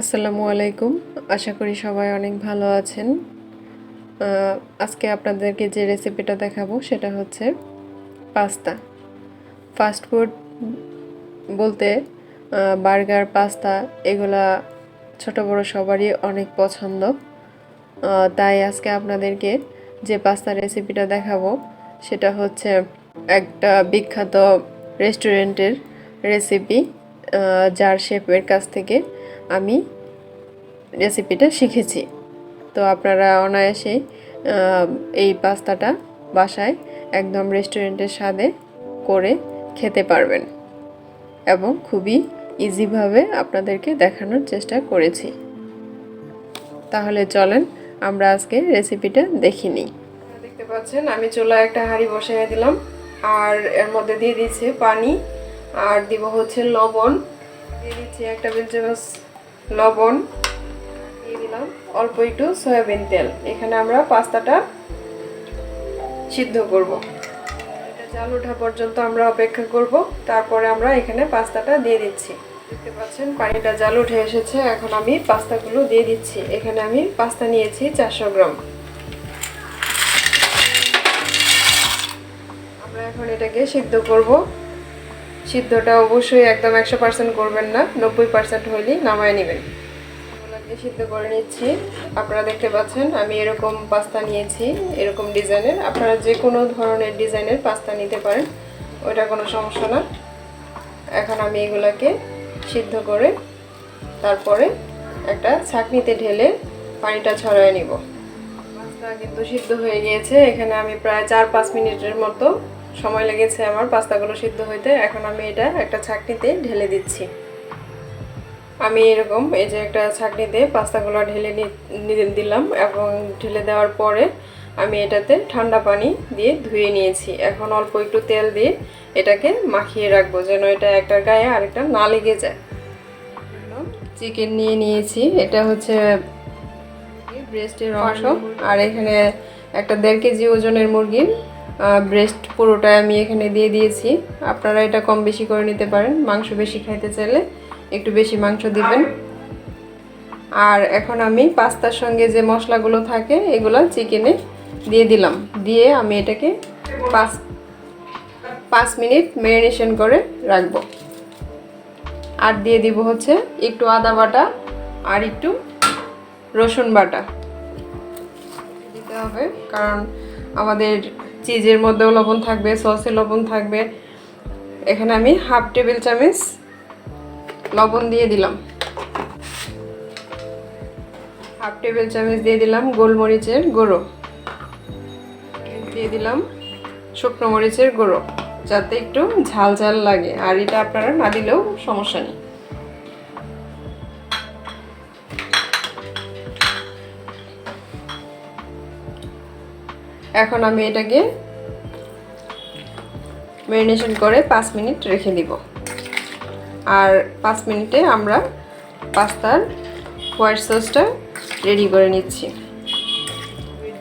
আসসালামু আলাইকুম। আশা করি সবাই অনেক ভালো আছেন। আজকে আপনাদেরকে যে রেসিপিটা দেখাবো সেটা হচ্ছে পাস্তা। ফাস্ট ফুড বলতে বার্গার, পাস্তা এগুলা ছোট বড় সবারই অনেক পছন্দ। তাই আজকে আপনাদেরকে যে পাস্তা রেসিপিটা দেখাবো সেটা হচ্ছে একটা বিখ্যাত রেস্টুরেন্টের রেসিপি, যার শেফের কাছ থেকে আমি রেসিপিটা শিখেছি। তো আপনারা অনায়াসেই এই পাস্তাটা বাসায় একদম রেস্টুরেন্টের স্বাদে করে খেতে পারবেন এবং খুবই ইজিভাবে আপনাদেরকে দেখানোর চেষ্টা করেছি। তাহলে চলেন আমরা আজকে রেসিপিটা দেখে নিই। দেখতে পাচ্ছেন আমি চুলায় একটা হাঁড়ি বসিয়ে দিলাম, আর এর মধ্যে দিয়ে দিচ্ছি পানি, আর দিব হচ্ছে লবণ, দিয়ে দিচ্ছি 1 টেবিল চামচ লবণ, দিয়ে দিলাম অল্প একটু সয়াবিন তেল। এখানে আমরা পাস্তাটা সিদ্ধ করব। এটা জাল ওঠা পর্যন্ত আমরা অপেক্ষা করব, তারপরে আমরা এখানে পাস্তাটা দিয়ে দিচ্ছি। দেখতে পাচ্ছেন পানিটা জাল উঠে এসেছে, এখন আমি পাস্তাগুলো দিয়ে দিচ্ছি। এখানে আমি পাস্তা নিয়েছি 400 গ্রাম। আমরা এখন এটাকে সিদ্ধ করব। সিদ্ধটা অবশ্যই একদম 100% করবেন না, 90% হলেই নামায় নেবেন। সিদ্ধ করে নিচ্ছি। আপনারা দেখতে পাচ্ছেন আমি এরকম পাস্তা নিয়েছি, এরকম ডিজাইনের। আপনারা যে কোনো ধরনের ডিজাইনের পাস্তা নিতে পারেন, ওইটা কোনো সমস্যা না। এখন আমি এগুলাকে সিদ্ধ করে তারপরে একটা ছাঁকনিতে ঢেলে পানিটা ছড়ায় নিব। পাস্তা কিন্তু সিদ্ধ হয়ে গিয়েছে। এখানে আমি প্রায় 4-5 মিনিটের মতো সময় লেগেছে আমার পাস্তাগুলো সিদ্ধ হইতে। এখন আমি এটা একটা ছাঁকনিতে ঢেলে দিচ্ছি। আমি এরকম এই যে একটা ছাঁকনিতে পাস্তাগুলো ঢেলে দিলাম, এবং ঢেলে দেওয়ার পরে আমি এটাতে ঠান্ডা পানি দিয়ে ধুয়ে নিয়েছি। এখন অল্প একটু তেল দিয়ে এটাকে মাখিয়ে রাখবো, যেন এটা একটার গায়ে আরেকটা না লেগে যায়। চিকেন নিয়ে নিয়েছি, এটা হচ্ছে ব্রেস্টের অংশ, আর এখানে একটা 1.5 কেজি ওজনের মুরগির ব্রেস্ট পুরোটাই আমি এখানে দিয়ে দিয়েছি। আপনারা এটা কম বেশি করে নিতে পারেন, মাংস বেশি খাইতে চাইলে একটু বেশি মাংস দিবেন। আর এখন আমি পাস্তার সঙ্গে যে মশলাগুলো থাকে এগুলো চিকেনে দিয়ে দিলাম, দিয়ে আমি এটাকে 5 মিনিট ম্যারিনেশন করে রাখবো। আর দিয়ে দিব হচ্ছে একটু আদা বাটা আর একটু রসুন বাটা দিতে হবে, কারণ আমাদের চিজের মধ্যেও লবণ থাকবে, সসে লবণ থাকবে। এখানে আমি 1/2 টেবিল চামচ লবণ দিয়ে দিলাম। 1/2 টেবিল চামচ দিয়ে দিলাম গোলমরিচের গুঁড়ো, দিয়ে দিলাম শুকনো মরিচের গুঁড়ো, যাতে একটু ঝাল ঝাল লাগে। আর এটা আপনারা না দিলেও সমস্যা নেই। এখন আমি এটাকে ম্যারিনেশন করে 5 মিনিট রেখে দিব। আর 5 মিনিটে আমরা পাস্তার হোয়াইট সসটা রেডি করে নিচ্ছি।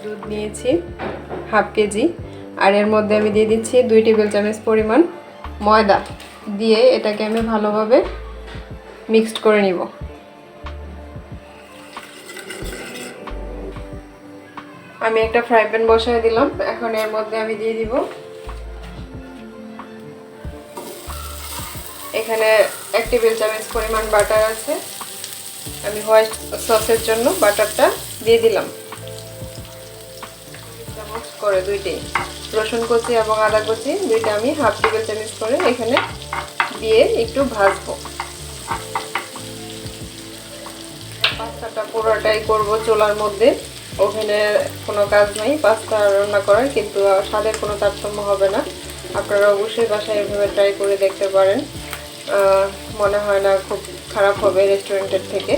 দুধ নিয়েছি 1/2 কেজি, আর এর মধ্যে আমি দিয়ে দিচ্ছি 2 টেবিল চামচ পরিমাণ ময়দা, দিয়ে এটাকে আমি ভালোভাবে মিক্সড করে নিব। আমি একটা ফ্রাই প্যান বসায় দিলাম। এখন এর মধ্যে আমি দিয়ে দিব এখানে 1 টেবিল চামচ পরিমাণ বাটার আছে। আমি হোয়াইট সসের জন্য বাটারটা দিয়ে দিলাম। চামচ করে দুইটাই, রসুন কুচি এবং আদা কুচি দুইটা আমি 1/2 টেবিল চামচ করে এখানে দিয়ে একটু ভাজবো। পাস্তাটা পুরোটাই করব চুলার মধ্যে, ওভেনে কোনো কাজ নাই পাস্তা রান্না করার, কিন্তু স্বাদের কোনো তারতম্য হবে না। আপনারা অবশ্যই বাসায় এভাবে ট্রাই করে দেখতে পারেন, মনে হয় না খুব খারাপ হবে রেস্টুরেন্টের থেকে।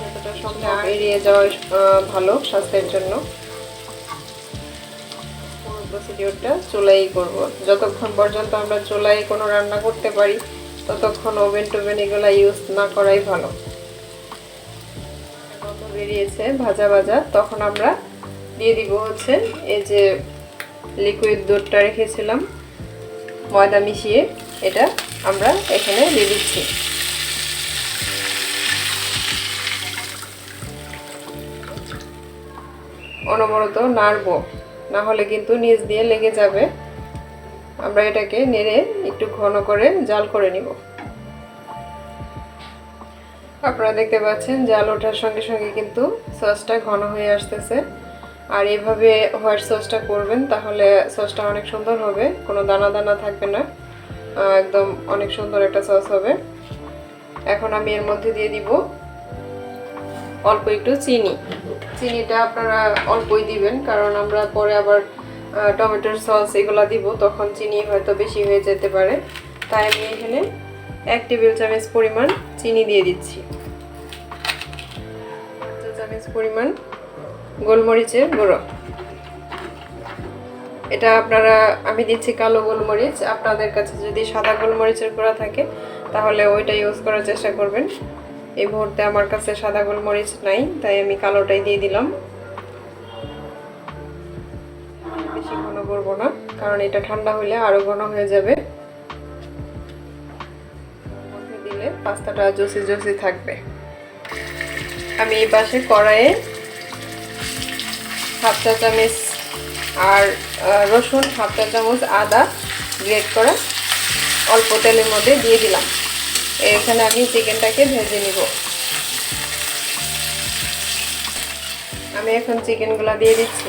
যতটা সম্ভব এড়িয়ে যাওয়া ভালো স্বাস্থ্যের জন্য। পুরো প্রসিডিওরটা চুলাই করব। যতক্ষণ পর্যন্ত আমরা চুলাই কোনো রান্না করতে পারি ততক্ষণ ওভেন টোভেন এগুলো ইউজ না করাই ভালো। গন্ধ বেরিয়েছে ভাজা ভাজা, তখন আমরা দিয়ে দিব হচ্ছে এই যে লিকুইড দুধটা রেখেছিলাম ময়দা মিশিয়ে, এটা আমরা এখানে দিয়ে দিচ্ছি। অনবরত নাড়বো, না হলে কিন্তু নিচ দিয়ে লেগে যাবে। আমরা এটাকে নেড়ে একটু ঘন করে জাল করে নিব। আপনারা দেখতে পাচ্ছেন জাল ওঠার সঙ্গে সঙ্গে কিন্তু সসটা ঘন হয়ে আসতেছে। আর এভাবে হোয়াইট সসটা করবেন, তাহলে সসটা অনেক সুন্দর হবে, কোনো দানা দানা থাকবে না, একদম অনেক সুন্দর একটা সস হবে। এখন আমি এর মধ্যে দিয়ে দিব অল্প একটু চিনি। চিনিটা আপনারা অল্পই দিবেন, কারণ আমরা পরে আবার টমেটোর সস এগুলো দিব, তখন চিনি হয়তো বেশি হয়ে যেতে পারে। তাই আমি এখানে 1 টেবিল চামচ পরিমাণ চিনি দিয়ে দিচ্ছি। 1 চা চামচ পরিমাণ গোলমরিচের গুঁড়ো, এটা আমি দিচ্ছি কালো গোলমরিচ। আপনাদের কাছে যদি সাদা গোলমরিচের গুঁড়া থাকে তাহলে ওইটা ইউজ করার চেষ্টা করবেন। এই মুহূর্তে আমার কাছে সাদা গোলমরিচ নাই, তাই আমি কালোটাই দিয়ে দিলাম। বেশি ঘন করবো না, কারণ এটা ঠান্ডা হলে আরো ঘন হয়ে যাবে। মধ্যে দিলে পাস্তাটা জুসি জুসি থাকবে। আমি এই পাশে কড়াইয়ে 1/2 চা চামচ আর রসুন, 1/2 চা চামচ আদা গ্রেট করা অল্প তেলের মধ্যে দিয়ে দিলাম। এখানে আমি চিকেনটাকে ভেজে নিব। আমি এখন চিকেনগুলো দিয়ে দিচ্ছি।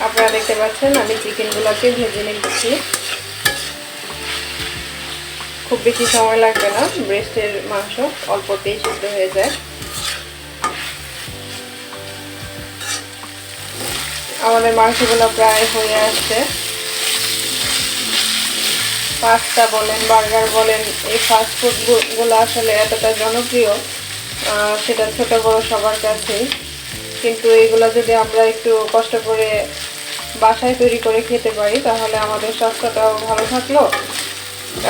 আপনারা দেখতে পাচ্ছেন আমি চিকেনগুলোকে ভেজে নিচ্ছি। খুব বেশি সময় লাগবে না, ব্রেস্টের মাংস অল্পতেই সিদ্ধ হয়ে যায়। আমাদের মাংসগুলো প্রায় হয়ে আসছে। পাস্তা বলেন, বার্গার বলেন, এই ফাস্ট ফুডগুলো আসলে এতটা জনপ্রিয়, সেটা ছোট বড় সবার কাছেই। কিন্তু এগুলো যদি আমরা একটু কষ্ট করে বাসায় তৈরি করে খেতে পারি, তাহলে আমাদের স্বাস্থ্যটাও ভালো থাকলো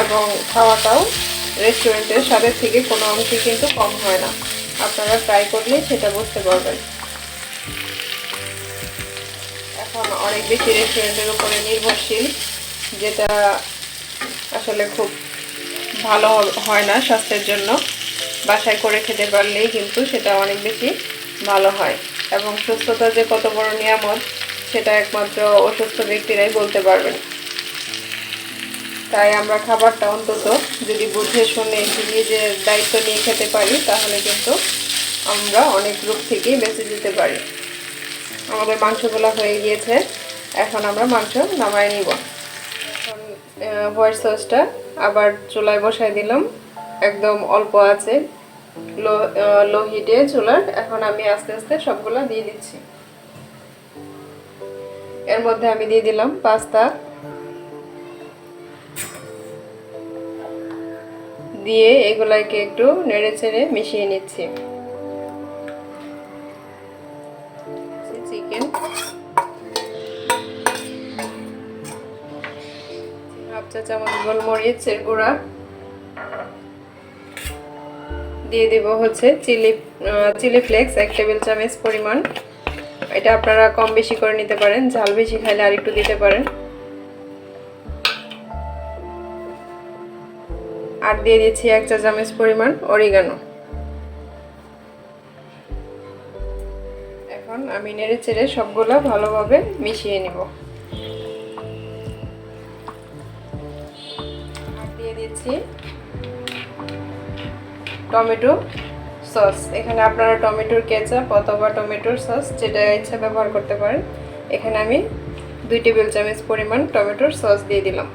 এবং খাওয়াটাও রেস্টুরেন্টের স্বাদের থেকে কোনো অংশে কিন্তু কম হয় না। আপনারা ট্রাই করলে সেটা বুঝতে পারবেন। এখন অনেক বেশি রেস্টুরেন্টের উপরে নির্ভরশীল, যেটা আসলে খুব ভালো হয় না স্বাস্থ্যের জন্য। বাসায় করে খেতে পারলেই কিন্তু সেটা অনেক বেশি ভালো হয়। এবং সুস্থতা যে কত বড় নিয়ামত, সেটা একমাত্র অসুস্থ ব্যক্তিরাই বলতে পারবেন। তাই আমরা খাবারটা অন্তত যদি বুঝে শুনে নিজের দায়িত্ব নিয়ে খেতে পারি, তাহলে কিন্তু আমরা অনেক রোগ থেকেই বেঁচে যেতে পারি। আমাদের মাংসগুলো হয়ে গিয়েছে, এখন আমরা মাংস নামায় নিব। এখন হোয়াইট সসটা আবার চুলায় বসাই দিলাম, একদম অল্প আছে, লো হিটে চুলার। এখন আমি আস্তে আস্তে সবগুলো দিয়ে দিচ্ছি। এর মধ্যে আমি দিয়ে দিলাম পাস্তা, দিয়ে এগুলাকে একটু নেড়ে চেড়ে মিশিয়ে নিচ্ছি। চিকেন, 1/2 চা চামচ গোলমরিচের গুঁড়া দিয়ে দিব হচ্ছে চিলি ফ্লেক্স 1 টেবিল চামচ পরিমাণ। এটা আপনারা কম বেশি করে নিতে পারেন, ঝাল বেশি খাইলে আর একটু দিতে পারেন। আর দিয়ে দিচ্ছি 1 চা চামচ পরিমাণ অরিগানো। এখন আমি নেড়ে চেড়ে সবগুলো ভালোভাবে মিশিয়ে নিব। আর দিয়ে দিচ্ছি টমেটো সস। এখানে আপনারা টমেটোর কেচাপ অথবা টমেটোর সস যেটা ইচ্ছা ব্যবহার করতে পারেন। এখানে আমি 2 টেবিল চামচ পরিমাণ টমেটোর সস দিয়ে দিলাম।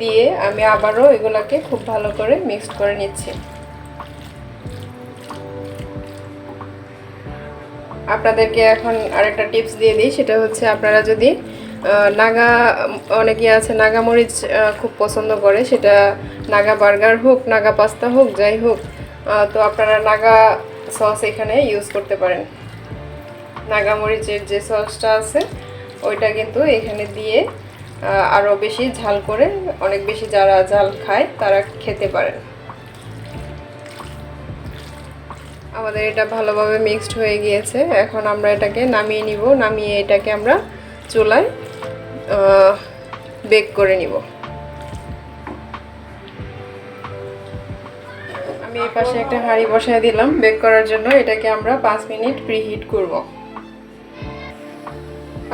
দিয়ে আমি আবারও এগুলাকে খুব ভালো করে মিক্সড করে নিচ্ছি। আপনাদেরকে এখন আরেকটা টিপস দিয়ে দিই, সেটা হচ্ছে আপনারা যদি অনেকে আছে নাগা মরিচ খুব পছন্দ করে, সেটা নাগা বার্গার হোক, নাগা পাস্তা হোক, যাই হোক, তো আপনারা নাগা সস এখানে ইউজ করতে পারেন। নাগা মরিচের যে সসটা আছে ওইটা কিন্তু এখানে দিয়ে আরও বেশি ঝাল করে, অনেক বেশি যারা ঝাল খায় তারা খেতে পারেন। আমাদের এটা ভালোভাবে মিক্সড হয়ে গিয়েছে। এখন আমরা এটাকে নামিয়ে নিব। নামিয়ে এটাকে আমরা চুলায় বেক করে নিব। আমি এই পাশে একটা হাঁড়ি বসায় দিলাম বেক করার জন্য। এটাকে আমরা 5 মিনিট প্রিহিট করব।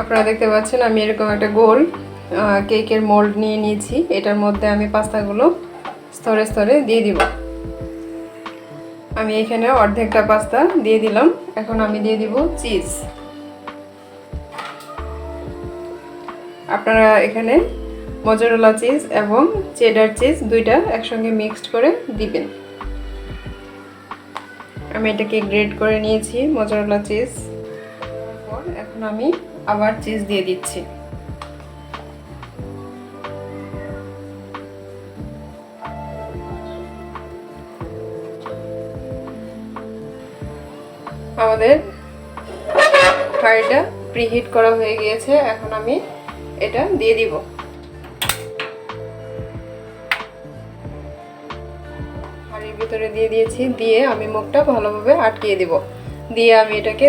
আপনারা দেখতে পাচ্ছেন আমি এরকম একটা গোল কেকের মোল্ড নিয়ে নিয়েছি। এটার মধ্যে আমি পাস্তাগুলো স্তরে স্তরে দিয়ে দিব। আমি এখানে অর্ধেকটা পাস্তা দিয়ে দিলাম। এখন আমি দিয়ে দিব চিজ। আপনারা এখানে মজেরেলা চিজ এবং চেডার চিজ দুইটা একসঙ্গে মিক্সড করে দিবেন। আমি এটাকে গ্রেট করে নিয়েছি মজেরেলা চিজ। এখন আমি আবার চিজ দিয়ে দিচ্ছি। আমাদের হাঁড়িটা প্রিহিট করা হয়ে গিয়েছে। এখন আমি এটা দিয়ে দিব। হাঁড়ির ভিতরে দিয়ে দিয়েছি। দিয়ে আমি মুখটা ভালোভাবে আটকিয়ে দিব। দিয়ে আমি এটাকে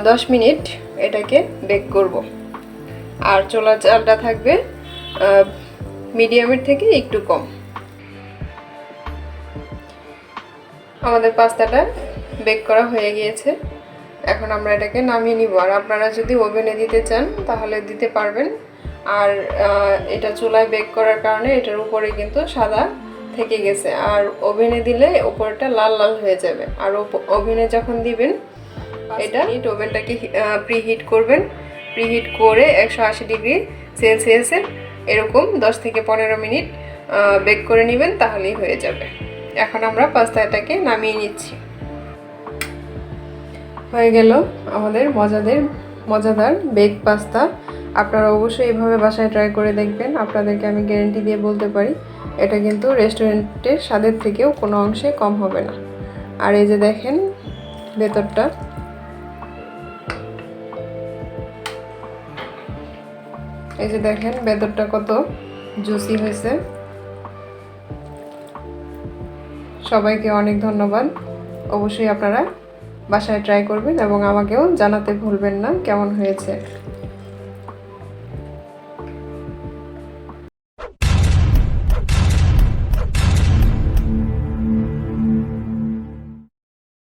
10 মিনিট এটাকে বেক করব। আর চুলার জালটা থাকবে মিডিয়ামের থেকে একটু কম। আমাদের পাস্তাটা বেক করা হয়ে গিয়েছে। এখন আমরা এটাকে নামিয়ে নিব। আর আপনারা যদি ওভেনে দিতে চান তাহলে দিতে পারবেন। আর এটা চুলায় বেক করার কারণে এটার উপরে কিন্তু সাদা থেকে গেছে। আর ওভেনে দিলে উপরটা লাল লাল হয়ে যাবে। আর ওভেনে যখন দিবেন এটা ওভেনটাকে প্রিহিট করবেন। প্রিহিট করে 180 ডিগ্রি সেলসিয়াসে এরকম 10 থেকে 15 মিনিট বেক করে নেবেন, তাহলেই হয়ে যাবে। এখন আমরা পাস্তাটাকে নামিয়ে নিচ্ছি। হয়ে গেল আমাদের মজাদার বেক পাস্তা। আপনারা অবশ্যই এভাবে বাসায় ট্রাই করে দেখবেন। আপনাদেরকে আমি গ্যারান্টি দিয়ে বলতে পারি এটা কিন্তু রেস্টুরেন্টের স্বাদের থেকেও কোনো অংশে কম হবে না। আর এই যে দেখেন ভেতরটা, এই যে দেখেন ভেতরটা কত জুসি হয়েছে। সবাইকে অনেক ধন্যবাদ। অবশ্যই আপনারা বাসায় ট্রাই করবেন এবং আমাকেও জানাতে ভুলবেন না কেমন হয়েছে।